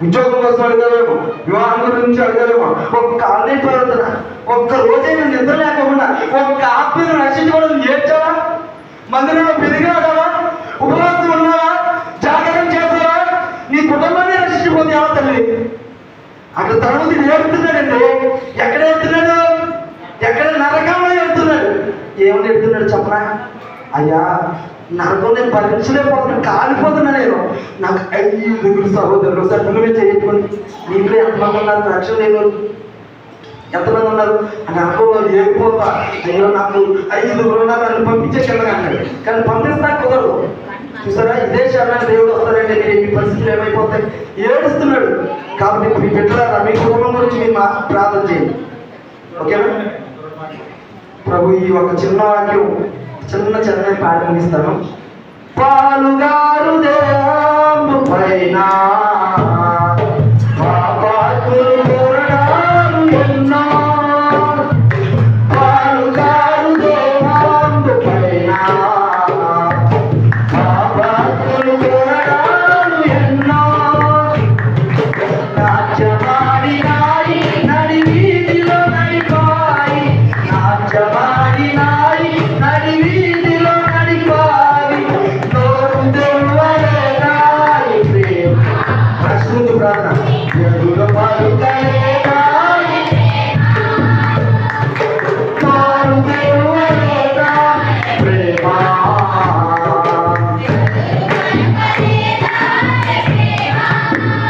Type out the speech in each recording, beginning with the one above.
ఉద్యోగం కోసం అడగలేము, వివాహం గురించి అడగలేము. ఒక్క ఆన్లైన్ ప్రార్థన, ఒక్క రోజైనా నిద్ర లేకుండా ఒక్క ఆత్మీయులు రక్షించుకోవడం నేర్చావా? మందిరంలో పెరిగావా? ఉపవాసం ఉన్నావా? జాగరణ చేస్తావా? నీ కుటుంబాన్ని రక్షించిపోతే ఎలా తల్లి? అక్కడ తనది నేర్పుతున్నాడండి. ఎక్కడ వెళ్తున్నాడు? ఎక్కడ? నరకంలో వెళ్తున్నాడు. ఏమని వెళ్తున్నాడు చెప్పరా? అయ్యా, నరకం నేను భరించలేకపోతున్నాను, కాలిపోతున్నా నేను. నాకు 5 సహోదరులు సభ్యులు చేయకుండా నీకు ఎంతమంది ఉన్నారు? రక్షణ లేని ఎంతమంది ఉన్నారు? నరకంలో ఏగిపోతా. అయ్యో, నాకు 5 ఉన్నారు, నన్ను పంపించే కిందగా అన్నాడు. కానీ పంపిస్తా కుదరదు. చూసారా, ఇదే శరణాన్ని దేవుడు వస్తారంటే మీ పరిస్థితులు ఏమైపోతాయి? ఏడుస్తున్నాడు. కాబట్టి మీ బిడ్డలారా, మీ కుటుంబం గురించి మీరు ప్రార్థన చేయండి. ఓకేనా? ప్రభు ఈ ఒక చిన్న వాక్యం చిన్న పాట ముగిస్తాను. పాలుగారు దేవాంబు పైన పాపాత్ములు పోరాడాలు ఎన్నో. పాలుగారు దేవాంబు పైన పాపాత్ములు పోరాడాలు ఎన్నో. నాట్యమాడినాయి నడి వీధిలో నడిపాయి, నాట్యమాడినాయి నడి వీధిలో నడిపాయి. నోరు తెరువలేదాయి ప్రేమ. ప్రశ్నించు ప్రార్థన. ఎదురు పలుకలేదాయి, నోరు తెరువలేదా ప్రేమ.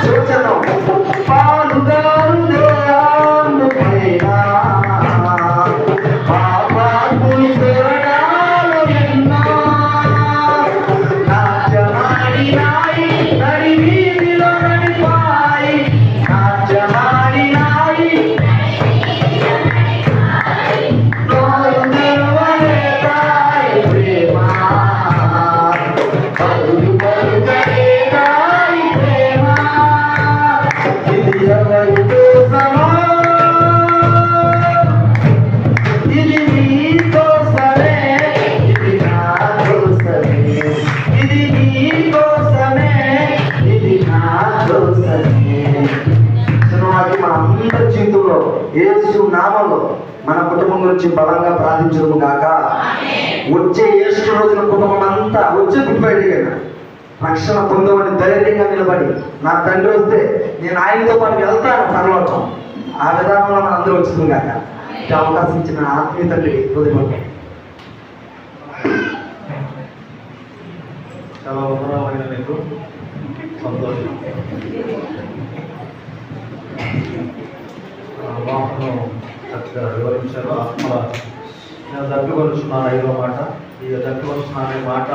చూచనం. పాలుగారు దేవాంబు పైన పాపాత్ములు పోరాడాలు ఎన్నో. నాట్యమాడినాయి నడి వీధిలో నడిపాయి, నాట్యమాడినాయి నోరు తెరువలేదాయి ప్రేమ. పలుకు పలుకలేదాయి ప్రేమ. ఇది ఎవరి కోసమో? ఇది నీ కోసమే, ఇది నా కోసమే. ఇది నీ కోసమే, ఇది నా కోసమే. చిన్నవాటి మన అందరి జీవితంలో యేసు నామములో మన కుటుంబం గురించి బలంగా ప్రార్థించడం కాక, వచ్చే యేసు రోజున కుటుంబం అంతా వచ్చే గుడ్ ఫ్రైడే కదా రక్షణ పొందమని ధైర్యంగా నిలబడి, నా తండ్రి వస్తే నేను ఆయనతో పాటు వెళ్తాను పరలోకం, ఆ విధానంలో మన అందరూ వచ్చింది కాక. ఈ అవకాశం ఇచ్చిన ఆత్మీయ తండ్రి హృదయపూర్వకంగా చాలా వందనమైన నీకు సంతోషం. వాహనం చక్కగా వివరించారు. ఆత్మల నేను దప్పికొలుచున్నాను 5వ మాట. ఈ దప్పికొలుచున్నా అనే మాట